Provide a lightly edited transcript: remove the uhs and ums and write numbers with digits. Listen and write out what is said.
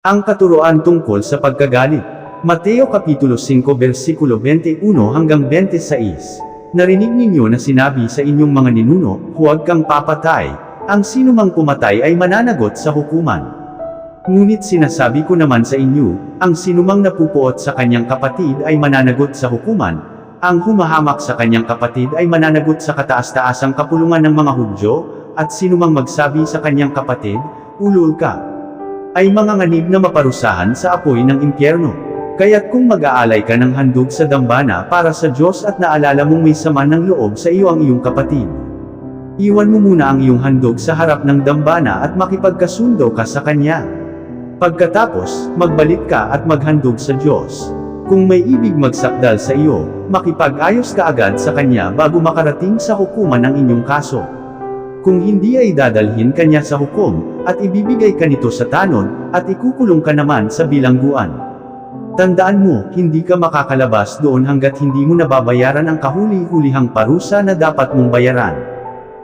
Ang katuruan tungkol sa pagkagalit. Mateo Kapitulo 5 versikulo 21 hanggang 26. Narinig ninyo na sinabi sa inyong mga ninuno, huwag kang papatay, ang sinumang pumatay ay mananagot sa hukuman. Ngunit sinasabi ko naman sa inyo, ang sinumang napupuot sa kanyang kapatid ay mananagot sa hukuman, ang humahamak sa kanyang kapatid ay mananagot sa kataas-taasang kapulungan ng mga Hudyo, at sinumang magsabi sa kanyang kapatid, ulol ka, ay manganganib na maparusahan sa apoy ng impyerno. Kaya't kung mag-aalay ka ng handog sa dambana para sa Diyos at naalala mong may sama ng loob sa iyo ang iyong kapatid, iwan mo muna ang iyong handog sa harap ng dambana at makipagkasundo ka sa kanya. Pagkatapos, magbalik ka at maghandog sa Diyos. Kung may ibig magsakdal sa iyo, makipag-ayos ka agad sa kanya bago makarating sa hukuman ang inyong kaso. Kung hindi ay dadalhin kanya sa hukom, at ibibigay ka nito sa tanod, at ikukulong ka naman sa bilangguan. Tandaan mo, hindi ka makakalabas doon hanggat hindi mo nababayaran ang kahuli-hulihang parusa na dapat mong bayaran.